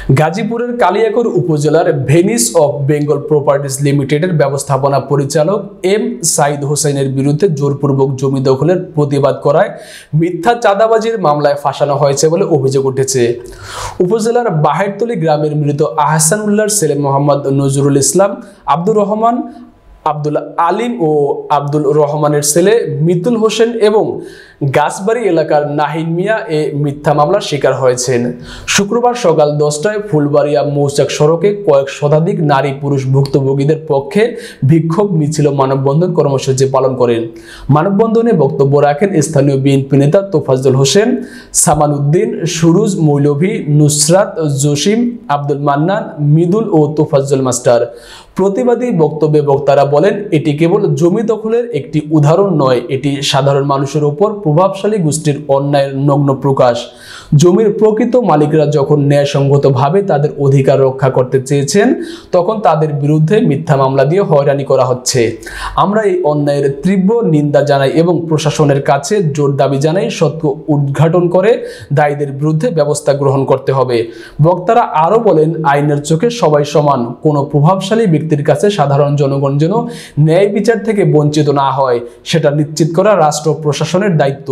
গাজীপুরের কালিয়াকৈর উপজেলার Venice of Bengal properties লিমিটেডের ব্যবস্থাপনা পরিচালক এম সাইদ হোসেনের বিরুদ্ধে জোরপূর্বক জমি দখলের প্রতিবাদ করায় মিথ্যা চাঁদাবাজির মামলায় ফাঁসানো হয়েছে বলে অভিযোগ উঠেছে। উপজেলার বাহেরতলী গ্রামের মৃত আহসানুল্লাহর ছেলে মোহাম্মদ নজরুল ইসলাম, আব্দুর রহমান, আব্দুল আলিম ও আব্দুল রহমানের ছেলে মিতুল হোসেন এবং গাছবাড়ি এলাকার নাহিন মিয়া এ মিথ্যা মামলার শিকার হয়েছেন। শুক্রবার সকাল 10টায় ফুলবাড়িয়া মৌচাক সড়কে কয়েক শতাধিক নারী পুরুষ ভুক্তভোগীদের পক্ষে বিক্ষোভ মিছিল মানববন্ধন কর্মসূচি পালন করেন। মানববন্ধনে বক্তব্য রাখেন স্থানীয় বিএনপি নেতা তোফাজ্জল হোসেন, সামান উদ্দিন, সুরুজ মৌলভী, নুসরাত, জসিম, আব্দুল মান্নান, মিদুল ও তোফাজ্জল মাস্টার। প্রতিবাদী বক্তব্যে বক্তারা বলেন, এটি কেবল জমি দখলের একটি উদাহরণ নয়, এটি সাধারণ মানুষের উপর প্রভাবশালী গোষ্ঠীর অন্যায়ের নগ্ন প্রকাশ। জমির প্রকৃত মালিকরা যখন ন্যায়সঙ্গতভাবে তাদের অধিকার রক্ষা করতে চেয়েছেন, তখন তাদের বিরুদ্ধে মিথ্যা মামলা দিয়ে হয়রানি করা হচ্ছে। আমরা এই অন্যায়ের তীব্র নিন্দা জানাই এবং প্রশাসনের কাছে জোর দাবি জানাই সত্য উদ্ঘাটন করে দায়ীদের বিরুদ্ধে ব্যবস্থা গ্রহণ করতে হবে। বক্তারা আরও বলেন, আইনের চোখে সবাই সমান, কোনো প্রভাবশালী ব্যক্তির কাছে সাধারণ জনগণ যেন ন্যায় বিচার থেকে বঞ্চিত না হয়, সেটা নিশ্চিত করা রাষ্ট্র প্রশাসনের দায়িত্ব।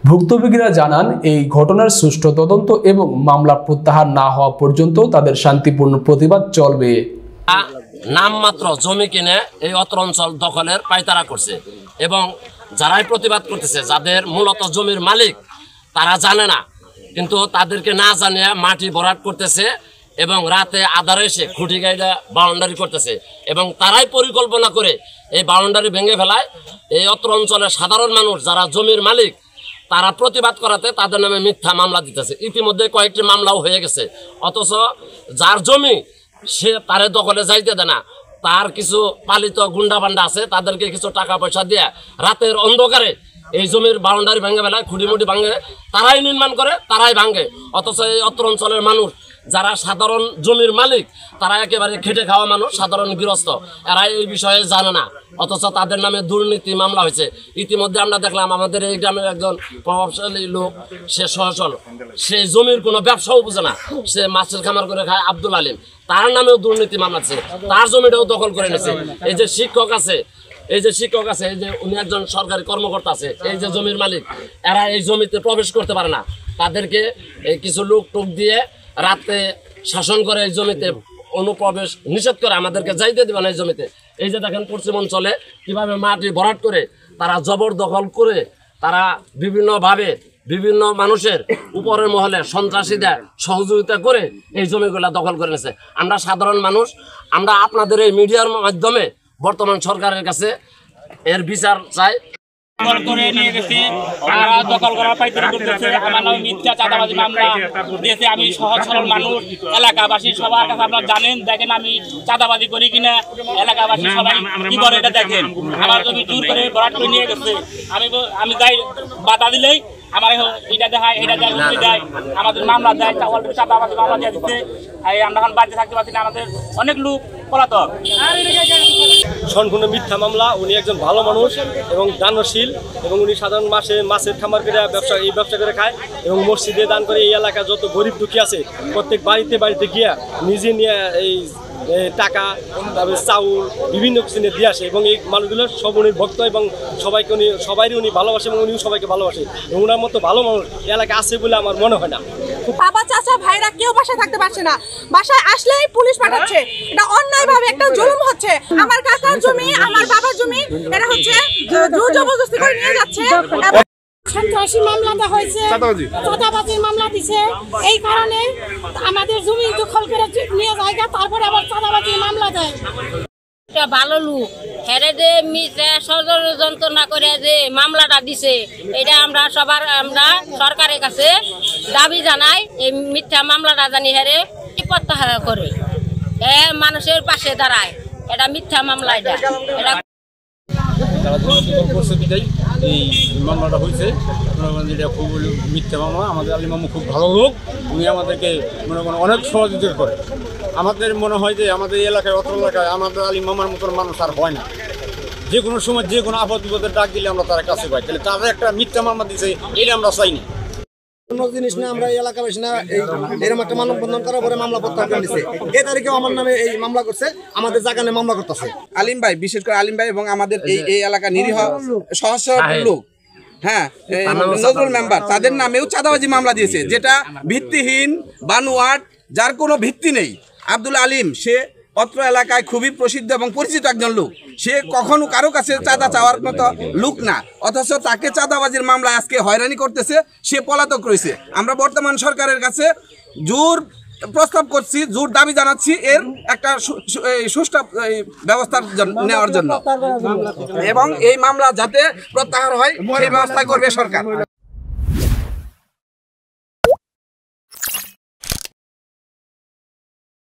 ভুক্তভোগীরা জানান, এই ঘটনার সুষ্ঠু তদন্ত এবং মামলা প্রত্যাহার না হওয়া পর্যন্ত তাদের শান্তিপূর্ণ প্রতিবাদ চলবে। নামমাত্র জমি কিনে এই অত্র অঞ্চল দখলের পায়তারা করছে এবং যারাই প্রতিবাদ করতেছে, যাদের মূলত জমির মালিক তারা জানে না, কিন্তু তাদেরকে না জানিয়ে মাটি ভরাট করতেছে এবং রাতে আধারে এসে খুঁটি গাইডা বাউন্ডারি করতেছে এবং তারাই পরিকল্পনা করে এই বাউন্ডারি ভেঙে ফেলায়। এই অত্র অঞ্চলের সাধারণ মানুষ যারা জমির মালিক তারা প্রতিবাদ করাতে তাদের নামে মিথ্যা মামলা দিতেছে। ইতিমধ্যে কয়েকটি মামলাও হয়ে গেছে, অথচ যার জমি সে তারে দখলে যাইতে দেয় না। তার কিছু পালিত গুন্ডা বান্ডা আছে, তাদেরকে কিছু টাকা পয়সা দিয়ে রাতের অন্ধকারে এই জমির বাউন্ডারি ভেঙে ফেলায়, খুঁটিমুটি ভাঙে, তারাই নির্মাণ করে, তারাই ভাঙে। অথচ এই অত্র অঞ্চলের মানুষ যারা সাধারণ জমির মালিক তারা একেবারে খেটে খাওয়া মানুষ, সাধারণ গৃহস্থ, এরা এই বিষয়ে জানে না, অথচ তাদের নামে দুর্নীতি মামলা হয়েছে। ইতিমধ্যে আমরা দেখলাম আমাদের এই গ্রামের একজন প্রভাবশালী লোক, সে সহসল, সে জমির কোনো ব্যবসাও বুঝে না, সে মাছের খামার করে খায়, আব্দুল আলিম, তার নামেও দুর্নীতি মামলা আছে, তার জমিটাও দখল করে নিয়েছে। এই যে শিক্ষক আছে, এই যে উনি একজন সরকারি কর্মকর্তা আছে, এই যে জমির মালিক, এরা এই জমিতে প্রবেশ করতে পারে না, তাদেরকে এই কিছু লোক টোক দিয়ে রাতে শাসন করে এই জমিতে অনুপ্রবেশ নিষেধ করে, আমাদেরকে যাইতে দেবে না এই জমিতে। এই যে দেখেন পশ্চিম অঞ্চলে কিভাবে মাটি ভরাট করে তারা জবরদখল করে, তারা বিভিন্নভাবে বিভিন্ন মানুষের উপরের মহলে সন্ত্রাসীদের সহযোগিতা করে এই জমিগুলা দখল করে নিয়েছে। আমরা সাধারণ মানুষ, আমরা আপনাদের এই মিডিয়ার মাধ্যমে বর্তমান সরকারের কাছে এর বিচার চাই। দখল করে নিয়ে গেছে, তারা দখল করার পাইতারি করতেছে, আমার নামে মিথ্যা চাঁদাবাজি মামলা দিয়েছে। আমি সহজ সরল মানুষ, এলাকাবাসী সবার কাছে আপনারা জানেন, দেখেন আমি চাঁদাবাজি করি কিনা, এলাকাবাসী সবাই কি করে এটা দেখেন। আমার জমি জোর করে ভরাট করে নিয়ে গেছে, আমি যাই বাধা দিলেই আমার এটা দেখায়, এটা দেয়, দেয়, আমাদের মামলা দেয়, চাঁদাবাজি মামলা দিয়ে দিচ্ছে। আমরা এখন বাড়িতে থাকতে পারছি না, আমাদের অনেক লোক পলাতক। সম্পূর্ণ মিথ্যা মামলা। উনি একজন ভালো মানুষ এবং দানশীল এবং উনি সাধারণ মাছের খামার করে ব্যবসা করে খায় এবং মসজিদে দান করে। এই এলাকা যত গরিব দুঃখী আছে প্রত্যেক বাড়িতে গিয়া নিজে নিয়ে এই টাকা, তারপরে চাউল, বিভিন্ন কিছু নিয়ে দিয়ে আসে এবং এই মানুষগুলো সব উনি ভক্ত এবং সবাই উনি ভালোবাসে এবং উনিও সবাইকে ভালোবাসে এবং ওনার মতো ভালো মানুষ এলাকায় আছে বলে আমার মনে হয় না। বাবা, চাচা, ভাইরা কেউ বাসায় থাকতে পারছে না, বাসায় আসলেই পুলিশ পাঠাচ্ছে। এটা অন্যায়ভাবে একটা জুলুম হচ্ছে। আমার কাকার জমি, আমার বাবার জমি, এটা হচ্ছে জোর জবরদস্তি করে নিয়ে যাচ্ছে। সন্ত্রাসী মামলাটা হয়েছে, চাঁদাবাজির মামলা দিছে, এই কারণে আমাদের জমি দখল করে নিয়ে যায়, তারপরে আবার চাঁদাবাজির মামলা দেয়। ভালো লোক হেরে যে ষড়যন্ত্র না করে যে মামলাটা দিছে, এটা আমরা সরকারের কাছে দাবি জানাই, এই মিথ্যা মামলাটা জানি হেরে প্রত্যাহার করে মানুষের পাশে দাঁড়ায়। এটা মিথ্যা মামলা, এটা এই মামলাটা হয়েছে, এটা খুব মিথ্যা মামলা। আমাদের আলী মামু খুব ভালো লোক, উনি আমাদেরকে মনে করেন অনেক সহযোগিতা করে। আমাদের মনে হয় যে আমাদের এলাকায়, অত্র এলাকায় আমাদের আলী মামার মতন মানুষ আর হয় না। যে কোনো সময় যে কোনো আপদ বিপদের ডাক দিলে আমরা তার কাছে পাই, তাহলে তারা একটা মিথ্যা মামলা দিচ্ছে, এটা আমরা চাই না। কোনো জিনিস না আমরা এই এলাকাবাসী না এরকম একটা মানববন্ধন করার পরে মামলা প্রত্যাহার দিচ্ছে। এই তারিখেও আমার নামে এই মামলা করছে, আমাদের জায়গা নিয়ে মামলা করতেছে। আলিম ভাই, বিশেষ করে আলিম ভাই এবং আমাদের এই এলাকা নিরীহ সহজ সরল লোক, হ্যাঁ, নজরুল মেম্বার, তাদের নামেও চাঁদাবাজি মামলা দিয়েছে, যেটা ভিত্তিহীন, বানোয়াট, যার কোনো ভিত্তি নেই। আব্দুল আলিম সে অত্র এলাকায় খুবই প্রসিদ্ধ এবং পরিচিত একজন লোক, সে কখনো কারো কাছে চাঁদা চাওয়ার মতো লোক না, অথচ তাকে চাঁদাবাজির মামলায় আজকে হয়রানি করতেছে, সে পলাতক রয়েছে। আমরা বর্তমান সরকারের কাছে জোর প্রস্তাব করছি, জোর দাবি জানাচ্ছি এর একটা সুষ্ঠু ব্যবস্থা নেওয়ার জন্য, এবং এই মামলা যাতে প্রত্যাহার হয় সেই ব্যবস্থা করবে সরকার।